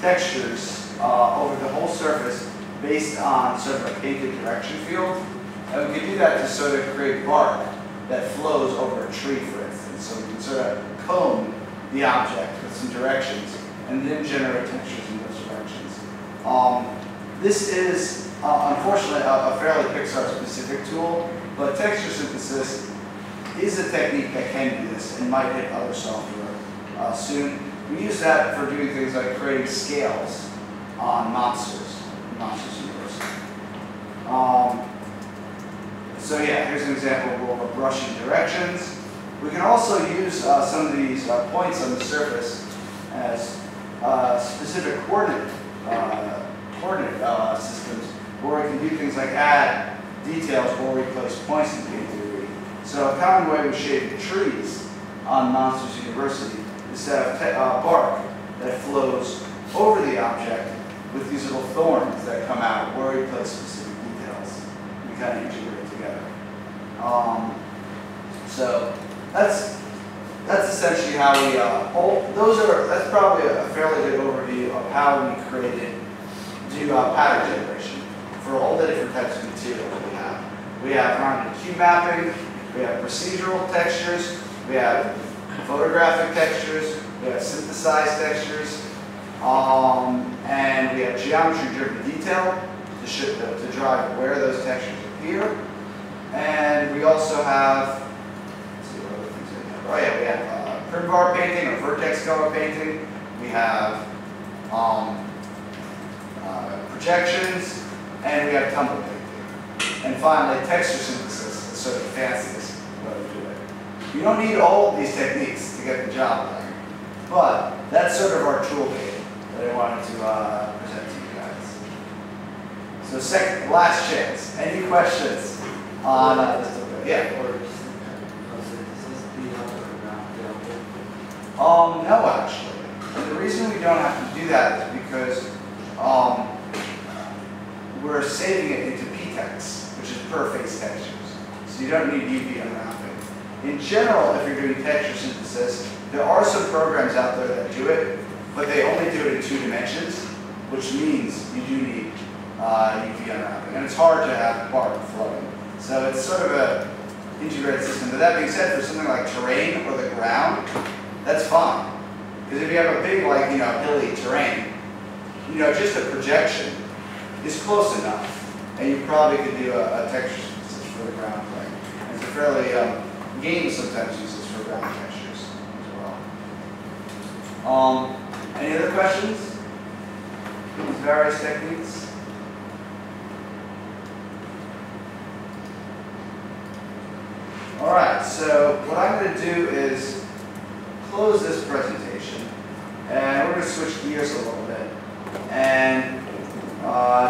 textures over the whole surface based on sort of a painted direction field. And we can do that to sort of create bark that flows over a tree, for instance. So we can sort of comb the object with some directions and then generate textures in those directions. This is, unfortunately, a fairly Pixar-specific tool, but texture synthesis is a technique that can do this and might hit other software soon. We use that for doing things like creating scales on Monsters University. So yeah, here's an example of brushing directions. We can also use some of these points on the surface as specific coordinate systems, where we can do things like add details or replace points in game theory. So a common way we shape trees on Monsters University is to have bark that flows over the object with these little thorns that come out where we place specific details. We kind of integrate together. So that's essentially how we, that's probably a fairly good overview of how we do pattern generation for all the different types of material that we have. We have rounded cube mapping, we have procedural textures, we have photographic textures, we have synthesized textures, and we have geometry-driven detail to drive where those textures appear. And we also have, let's see what other things we have. Oh yeah, we have print bar painting or vertex color painting. We have projections, and we have tumble painting. And finally, texture synthesis is sort of the fanciest way to do it. You don't need all of these techniques to get the job done, but that's sort of our toolkit that I wanted to present to you guys. So last chance. Any questions on this toolkit? Yeah. No, actually. And the reason we don't have to do that is because we're saving it into PTEX, which is per face textures. So you don't need UV unwrapping. In general, if you're doing texture synthesis, there are some programs out there that do it, but they only do it in 2 dimensions, which means you do need UV unwrapping. And it's hard to have bark flowing. So it's sort of an integrated system. But that being said, for something like terrain or the ground, that's fine. Because if you have a big, like, hilly terrain, just a projection is close enough. And you probably could do a texture synthesis for the ground plane. And it's a fairly, games sometimes use this for ground textures as well. Any other questions? These various techniques? Alright, so what I'm going to do is close this presentation, and we're going to switch gears a little bit. And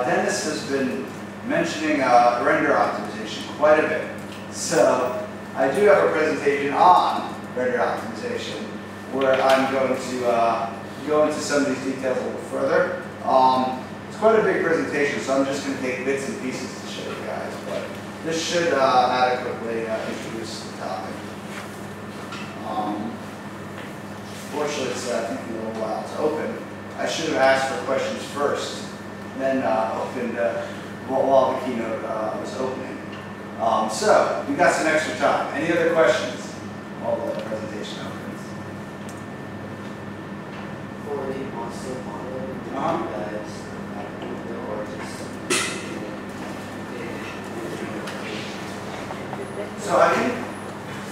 Dennis has been mentioning render optimization quite a bit. So I do have a presentation on render optimization where I'm going to go into some of these details a little further. It's quite a big presentation, so I'm just going to take bits and pieces to show you guys, but this should adequately introduce the topic. Fortunately, it's taking a little while to open. I should have asked for questions first, then opened while the keynote was opening. So, we got some extra time. Any other questions while the presentation opens? For the monster model, So I think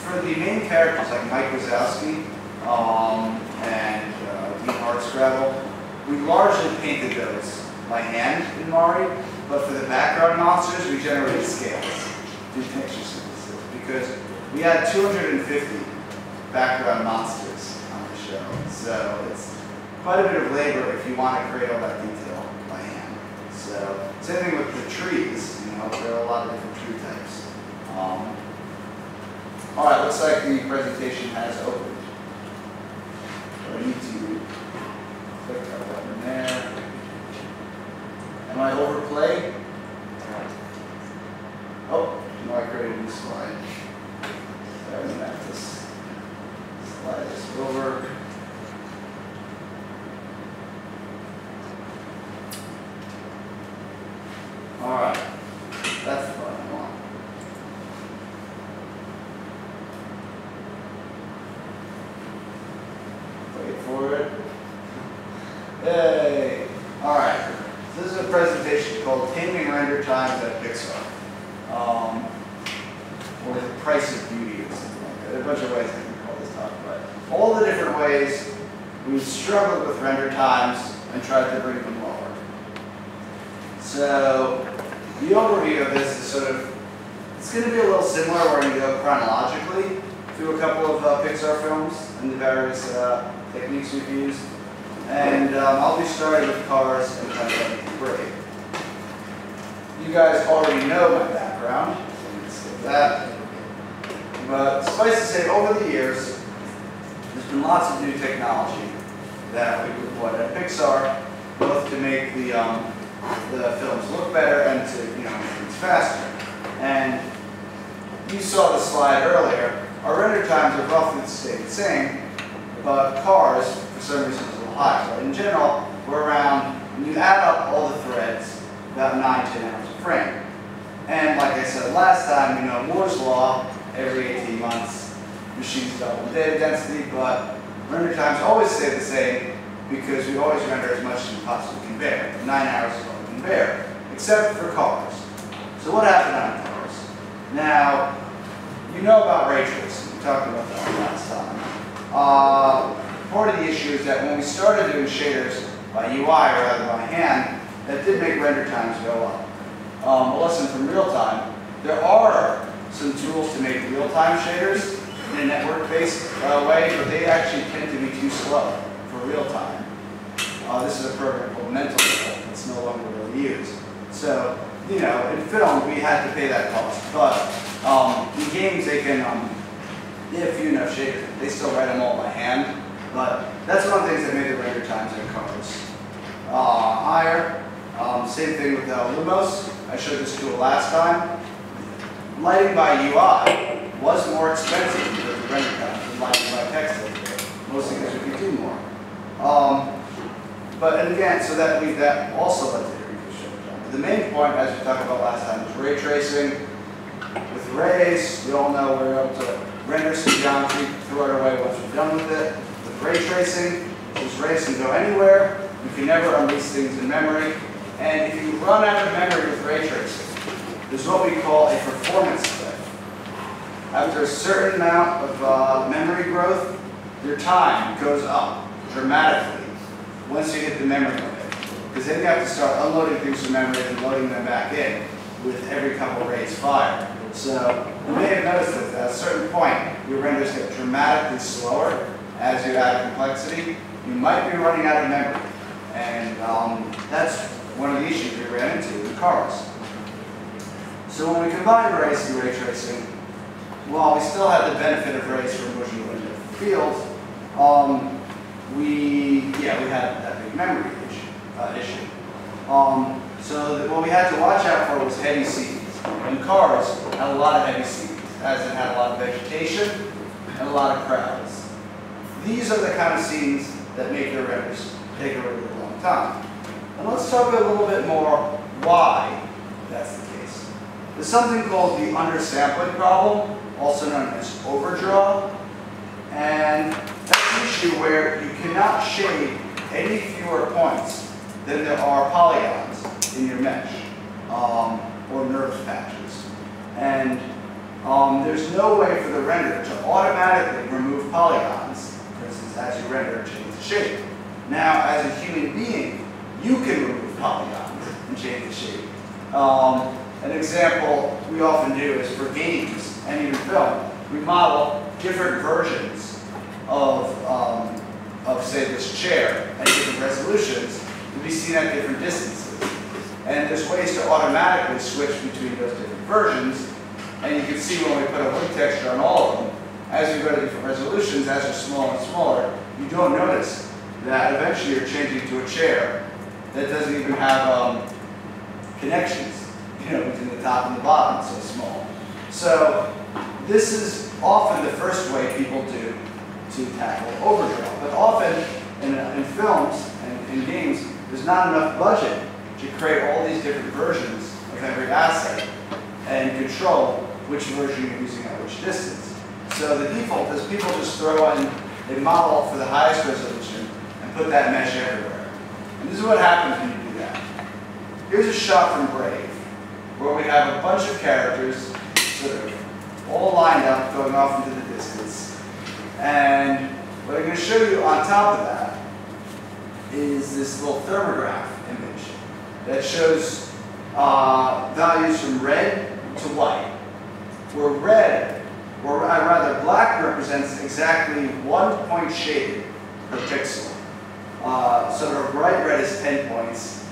for the main characters like Mike Wazowski and Dean Hardscrabble, we largely painted those by hand in Mari, but for the background monsters, we generated scales through texture synthesis because we had 250 background monsters on the show. So it's quite a bit of labor if you want to create all that detail by hand. So same thing with the trees, there are a lot of different tree types. All right, looks like the presentation has opened. So I need to click that button there. Am I overplay? Oh, no, I created a new slide. So I'm going to have to slide this over. Yay! Alright, so this is a presentation called Taming Render Times at Pixar. Or the price of beauty or something like that. There are a bunch of ways I can call this talk, but all the different ways we've struggled with render times and tried to bring them lower. So the overview of this is sort of, it's going to be a little similar. We're going to go chronologically through a couple of Pixar films and the various techniques we've used. And I'll be starting with Cars and kind of Brave. You guys already know my background, so let's skip that. But suffice to say, over the years, there's been lots of new technology that we've deployed at Pixar, both to make the films look better and to make things faster. And you saw the slide earlier. Our render times are roughly the same, but Cars, for some reason, is a little higher. But in general, we're around, when you add up all the threads, about 9–10 hours a frame. And like I said last time, Moore's Law, every 18 months, machines double in data density, but render times always stay the same because we always render as much as we possibly can bear. 9 hours is what we can bear, except for Cars. So what happened on Cars? Now, you know about ray tracing. We talked about that last time. Part of the issue is that when we started doing shaders by UI rather than by hand, that did make render times go up. A lesson from real time, there are some tools to make real-time shaders in a network-based way, but they actually tend to be too slow for real-time. This is a program called Mental that's no longer really used. So, in film, we had to pay that cost. But in games, they can, they have few enough shaders. They still write them all by hand. But that's one of the things that made the render times in Cars higher. Same thing with Lumos. I showed this tool last time. Lighting by UI was more expensive because of render times than lighting by text editor, mostly because we could do more. And again, so that also led to increased render time. But the main point, as we talked about last time, was ray tracing. With rays, we all know we're able to render some geometry, throw it away once we're done with it. With ray tracing, since rays can go anywhere, we can never unleash things in memory. And if you run out of memory with ray tracing, there's what we call a performance cliff. After a certain amount of memory growth, your time goes up dramatically once you hit the memory limit. Because then you have to start unloading things from memory and loading them back in with every couple rays fired. So you may have noticed that at a certain point, your renders get dramatically slower as you add complexity. You might be running out of memory. And that's one of the issues we ran into in Cars. So when we combined rays and ray tracing, while we still had the benefit of rays for motion within the field, we had that big memory issue. So what we had to watch out for was heavy scenes. And Cars had a lot of heavy scenes, as it had a lot of vegetation and a lot of crowds. These are the kind of scenes that make your renders take a really long time. And let's talk a little bit more why that's the case. There's something called the undersampling problem, also known as overdraw. And that's an issue where you cannot shade any fewer points than there are polygons in your mesh, or nerve patches. And there's no way for the renderer to automatically remove polygons, for instance, as you render and change the shape. Now, as a human being, you can remove polygons and change the shape. An example we often do is for games and even film, we model different versions of say, this chair at different resolutions to be seen at different distances. And there's ways to automatically switch between those different versions. And you can see when we put a wood texture on all of them, as you go to different resolutions, as you're smaller and smaller, you don't notice that eventually you're changing to a chair that doesn't even have connections, between the top and the bottom, so small. So this is often the first way people do to tackle overdraw. But often in films and in games, there's not enough budget to create all these different versions of every asset and control which version you're using at which distance. So the default is people just throw in a model for the highest resolution and put that mesh everywhere. what happens when you do that. Here's a shot from Brave, where we have a bunch of characters sort of all lined up going off into the distance. And what I'm going to show you on top of that is this little thermograph image that shows values from red to white, where red, or rather black, represents exactly 1 point shaded per pixel. So the bright red is 10 points,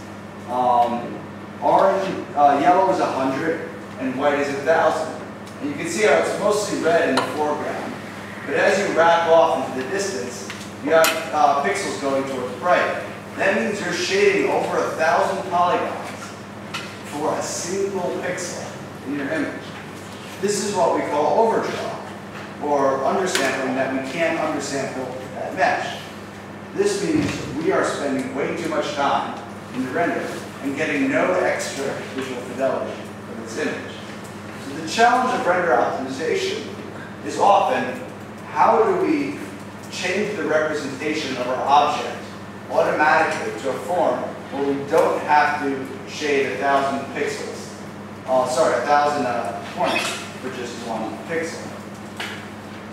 orange, yellow is 100, and white is 1,000. And you can see how it's mostly red in the foreground, but as you wrap off into the distance, you have pixels going towards bright. That means you're shading over 1,000 polygons for a single pixel in your image. This is what we call overdraw, or undersampling, that we can't undersample that mesh. This means we are spending way too much time in the render and getting no extra visual fidelity from this image. So the challenge of render optimization is often, how do we change the representation of our object automatically to a form where we don't have to shade 1,000 pixels, 1,000 points for just 1 pixel.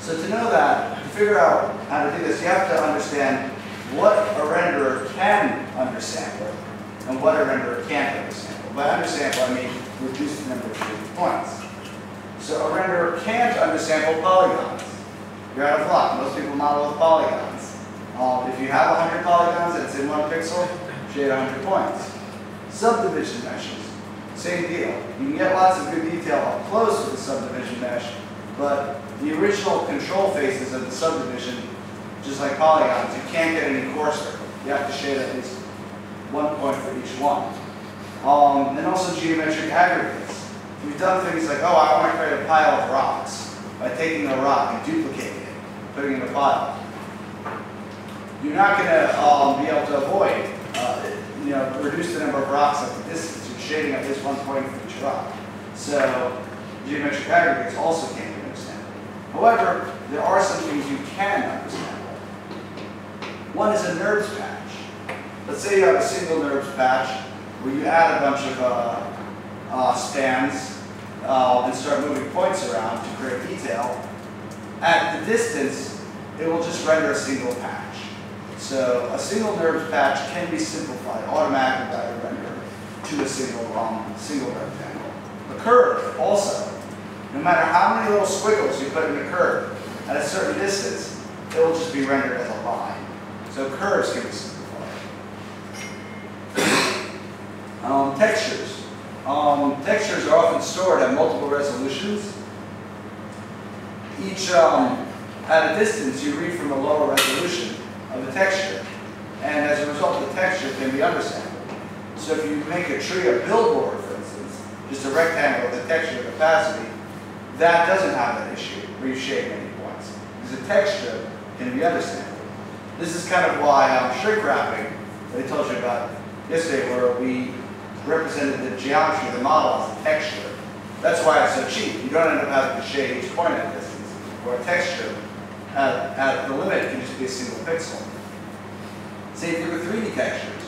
So to know that, to figure out how to do this, you have to understand what a renderer can undersample and what a renderer can't undersample. By undersample, I mean reduce the number of shaded points. So a renderer can't undersample polygons. You're out of luck. Most people model with polygons. If you have 100 polygons and it's in 1 pixel, shade 100 points. Subdivision meshes, same deal. You can get lots of good detail up close with the subdivision mesh, but the original control faces of the subdivision, just like polygons, you can't get any coarser. You have to shade at least 1 point for each one. And also geometric aggregates. We've done things like, I want to create a pile of rocks by taking a rock and duplicating it, putting it in a pile. You're not going to be able to avoid, reduce the number of rocks at the distance. You're shading at least 1 point for each rock. So geometric aggregates also can't be understandable. However, there are some things you can understand. One is a NURBS patch. Let's say you have a single NURBS patch where you add a bunch of spans and start moving points around to create detail. At the distance, it will just render a single patch. So a single NURBS patch can be simplified automatically by the renderer to a single rectangle. A curve also, no matter how many little squiggles you put in the curve, at a certain distance, it will just be rendered as a line. So curves can be simplified. Textures. Textures are often stored at multiple resolutions. Each, at a distance, you read from a lower resolution of the texture. And as a result, the texture can be undersampled. So if you make a tree a billboard, for instance, just a rectangle with a texture capacity, that doesn't have that issue where you shade many points, because the texture can be undersampled. This is kind of why shrink wrapping, that I told you about yesterday, where we represented the geometry of the model as a texture. That's why it's so cheap. You don't end up having to shade each point at a distance, or a texture at the limit can just be a single pixel. Same thing with 3D textures.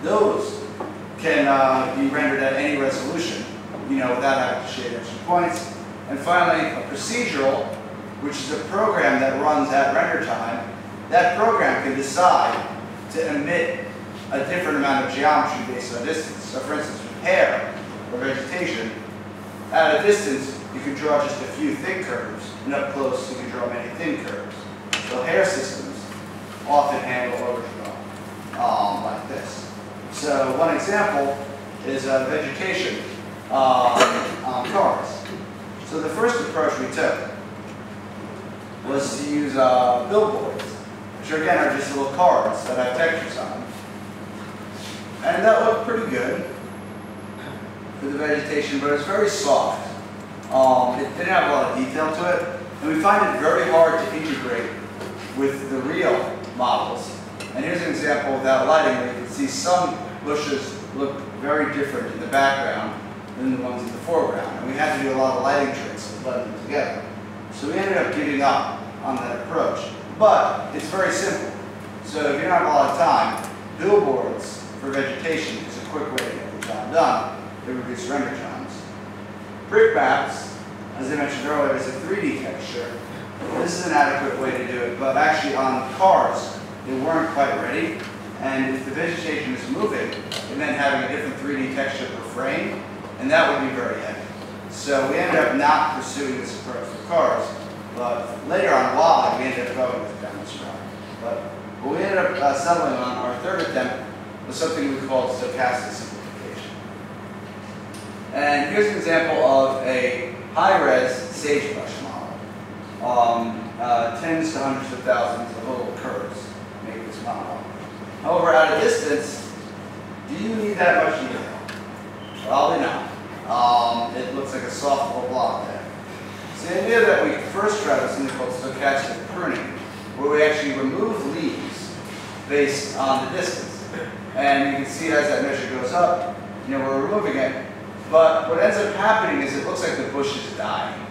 Those can be rendered at any resolution, without having to shade extra points. And finally, a procedural, which is a program that runs at render time. That program can decide to emit a different amount of geometry based on distance. So for instance, with hair or vegetation, at a distance, you can draw just a few thick curves, and up close, you can draw many thin curves. So hair systems often handle overdraw like this. So one example is vegetation on cars. So the first approach we took was to use billboards, which again are just little cards that have textures on them. And that looked pretty good for the vegetation, but it's very soft. It didn't have a lot of detail to it, and we find it very hard to integrate with the real models. And here's an example without lighting where you can see some bushes look very different in the background than the ones in the foreground. And we had to do a lot of lighting tricks to blend them together. So we ended up giving up on that approach. But it's very simple. So if you don't have a lot of time, billboards, for vegetation is a quick way to get the job done. They reduce render times. Brick maps, as I mentioned earlier, is a 3D texture. This is an adequate way to do it, but actually on cars, they weren't quite ready. And if the vegetation is moving, it meant having a different 3D texture per frame, and that would be very heavy. So we ended up not pursuing this approach for cars, but later on, Wally, we ended up going with demonstrate. But what we ended up settling on our third attempt was something we called stochastic simplification. And here's an example of a high-res sagebrush model. Tens to hundreds of thousands of little curves make this model. However, at a distance, do you need that much detail? Probably not. It looks like a soft little block there. So the idea that we first tried was something called stochastic pruning, where we actually remove leaves based on the distance. And you can see as that measure goes up, we're removing it. But what ends up happening is it looks like the bush is dying.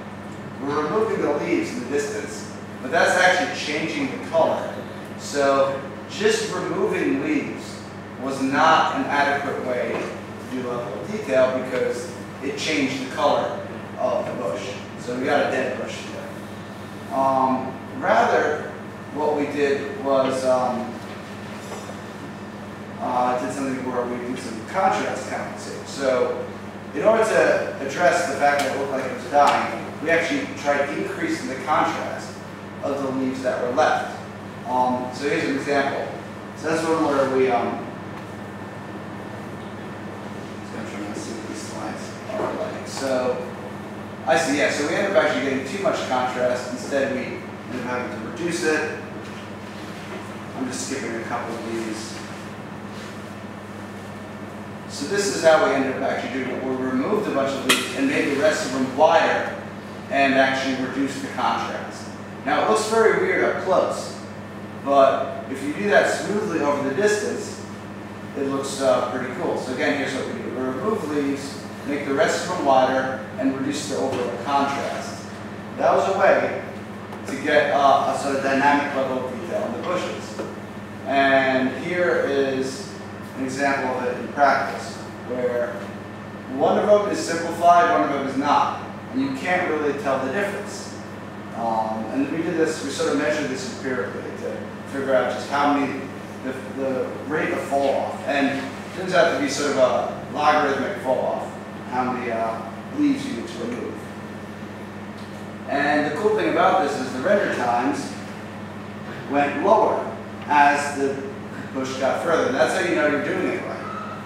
We're removing the leaves in the distance, but that's actually changing the color. So just removing leaves was not an adequate way to do level of detail because it changed the color of the bush. So we got a dead bush there. Rather, what we did was did something where we did some contrast compensation. So in order to address the fact that it looked like it was dying, we actually tried increasing the contrast of the leaves that were left. So here's an example. So that's one where we, I'm trying to see what these slides are like. So I see, yeah, so we ended up actually getting too much contrast. Instead, we ended up having to reduce it. I'm just skipping a couple of these. So this is how we ended up actually doing it. We removed a bunch of leaves and made the rest of them wider and actually reduced the contrast. Now it looks very weird up close, but if you do that smoothly over the distance, it looks pretty cool. So again, here's what we do. We remove leaves, make the rest of them wider, and reduce the overall contrast. That was a way to get a sort of dynamic level of detail in the bushes. And here is an example of it in practice, where one of them is simplified, one of them is not. And you can't really tell the difference. And we did this, we sort of measured this empirically to figure out just how many, the rate of fall off. And it turns out to be sort of a logarithmic fall off, how many leaves you need to remove. And the cool thing about this is the render times went lower as the bush got further. And that's how you know you're doing it right.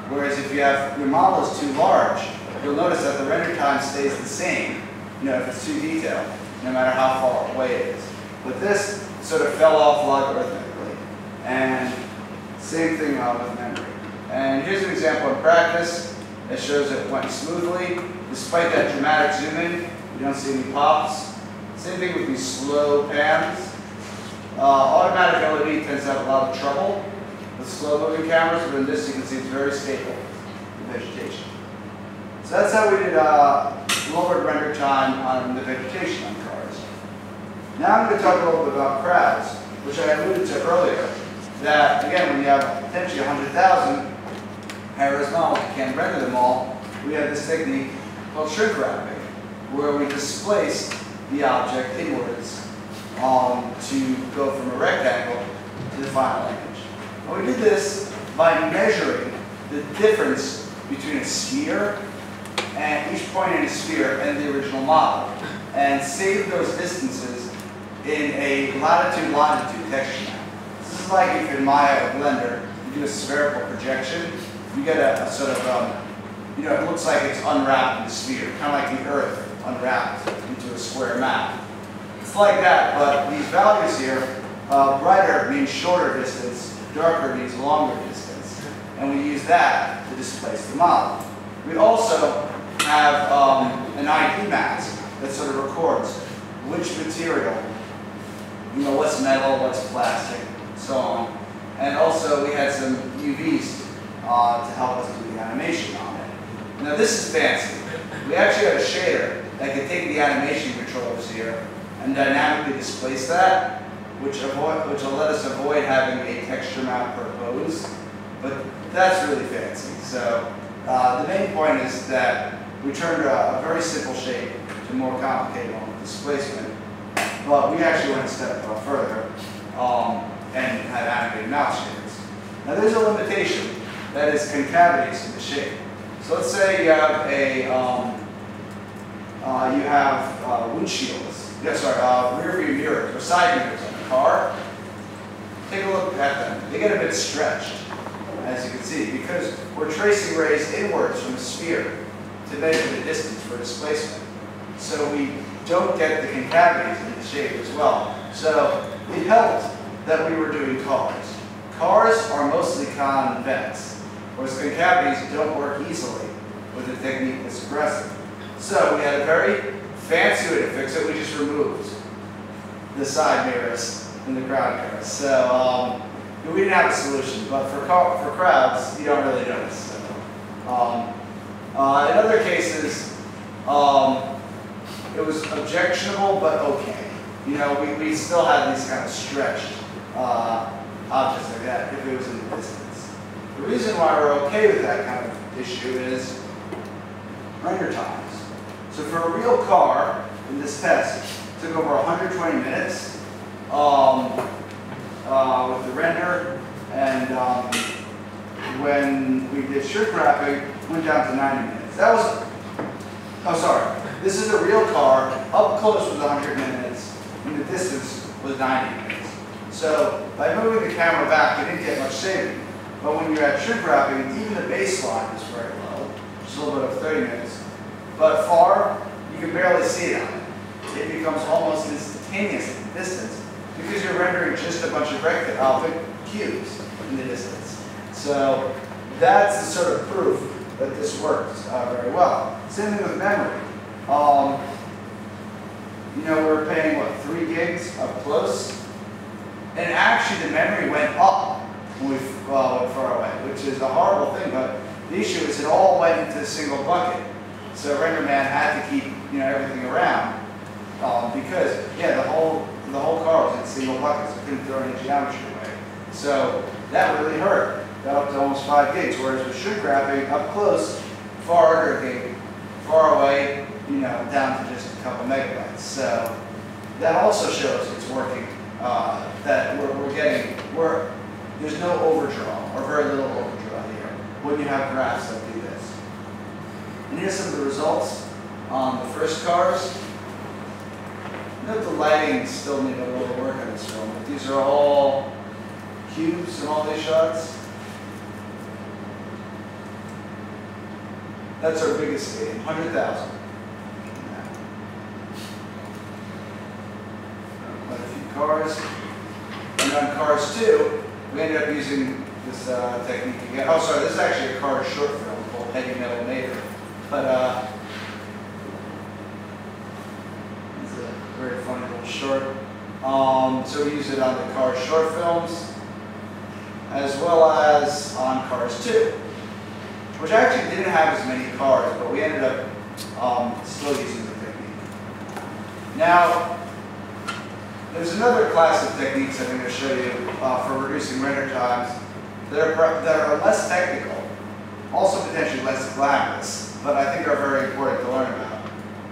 Whereas if you have, your model is too large, you'll notice that the render time stays the same, if it's too detailed, no matter how far away it is. But this sort of fell off logarithmically. And same thing with memory. And here's an example in practice that shows it went smoothly. Despite that dramatic zoom in, you don't see any pops. Same thing with these slow pans. Automatic LED tends to have a lot of trouble with slow-moving cameras, but in this you can see it's very stable in vegetation. So that's how we did lowered render time on the vegetation on cars. Now I'm going to talk a little bit about crowds, which I alluded to earlier. That, again, when you have potentially 100,000 high-res models, you can't render them all. We have this technique called shrink wrapping, where we displace the object inwards to go from a rectangle to the final image. And we did this by measuring the difference between a sphere and each point in a sphere and the original model, and save those distances in a latitude-longitude texture map. This is like if in Maya or Blender you do a spherical projection, you get a sort of, it looks like it's unwrapped in the sphere, kind of like the Earth unwrapped into a square map. It's like that, but these values here, brighter means shorter distance, darker means longer distance, and we use that to displace the model. We also have an ID mask that sort of records which material, what's metal, what's plastic, so on. And also we had some UVs to help us do the animation on it. Now this is fancy. We actually have a shader that can take the animation controllers here and dynamically displace that, which will let us avoid having a texture map per pose. but that's really fancy. So the main point is that we turned a very simple shape to more complicated one with displacement, but we actually went a step further and had animated mouth shapes. Now there's a limitation, that is concavities in the shape. So let's say you have windshields, rear view mirrors or side mirrors on a car. Take a look at them. They get a bit stretched, as you can see, because we're tracing rays inwards from a sphere to measure the distance for displacement. So we don't get the concavities in the shape as well. So it helped that we were doing cars. Cars are mostly convex, whereas concavities don't work easily with a technique that's aggressive. So we had a very fancy way to fix it. We just removed the side mirrors in the crowd cars. So we didn't have a solution, but for crowds, you don't really notice. So, in other cases, it was objectionable, but okay. You know, we still had these kind of stretched objects like that if it was in the distance. The reason why we're okay with that kind of issue is render times. So for a real car, in this test, it took over 120 minutes with the render, and when we did shrink wrapping, it went down to 90 minutes. That was, oh sorry, this is a real car, up close was 100 minutes, and the distance was 90 minutes. So by moving the camera back, we didn't get much saving. But when you're at shrink wrapping, even the baseline is very low, just a little bit of 30 minutes. But far, you can barely see it on it. It becomes almost instantaneous in the distance because you're rendering just a bunch of cubes in the distance. So that's the sort of proof that this works very well. Same thing with memory. You know, we're paying, what, 3 gigs up close? And actually the memory went up when we went far away, which is a horrible thing, but the issue is it all went into a single bucket. So RenderMan had to keep, you know, everything around because, yeah, the whole car was in single buckets. I couldn't throw any geometry away. So that really hurt. Got up to almost 5 gigs, whereas with shrink wrapping, up close, far under a gig, far away, you know, down to just a couple megabytes. So that also shows it's working. That there's no overdraw, or very little overdraw here, when you have graphs that do this. And here's some of the results on the first cars. Note the lighting still need a little work on this film, but these are all cubes in all these shots. That's our biggest game, 100,000. Quite a few cars. And on Cars 2, we ended up using this technique again. Oh, sorry, this is actually a Cars short film called Heavy Metal Mater. But it's a very funny little short. So we use it on the Cars short films, as well as on Cars 2, which actually didn't have as many cars, but we ended up still using the technique. Now, there's another class of techniques I'm going to show you for reducing render times that are less technical, also potentially less glamorous, but I think are very important to learn about,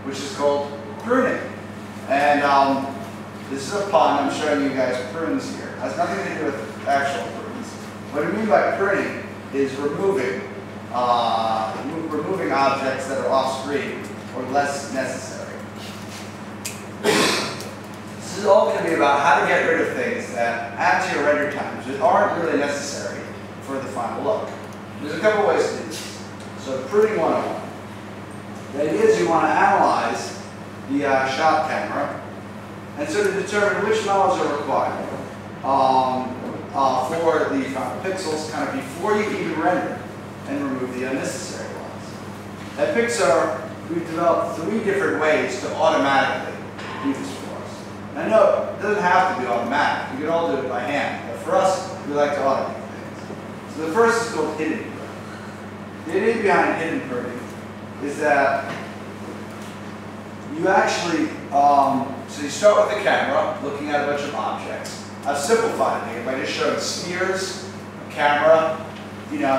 which is called pruning. And this is a pun. I'm showing you guys prunes here. It has nothing to do with actual prunes. What I mean by pruning is removing objects that are off-screen or less necessary. This is all going to be about how to get rid of things that add to your render times that aren't really necessary for the final look. There's a couple ways to do this. So pruning 101. The idea is you want to analyze the shot camera and sort of determine which models are required for the final pixels kind of before you even render and remove the unnecessary ones. At Pixar, we've developed 3 different ways to automatically do this for us. And no, it doesn't have to be automatic. You can all do it by hand. But for us, we like to automate things. So the first is called hidden pruning. The idea behind hidden pruning is that you actually, so you start with the camera, looking at a bunch of objects. I've simplified it here by just showing spheres, a camera, you know,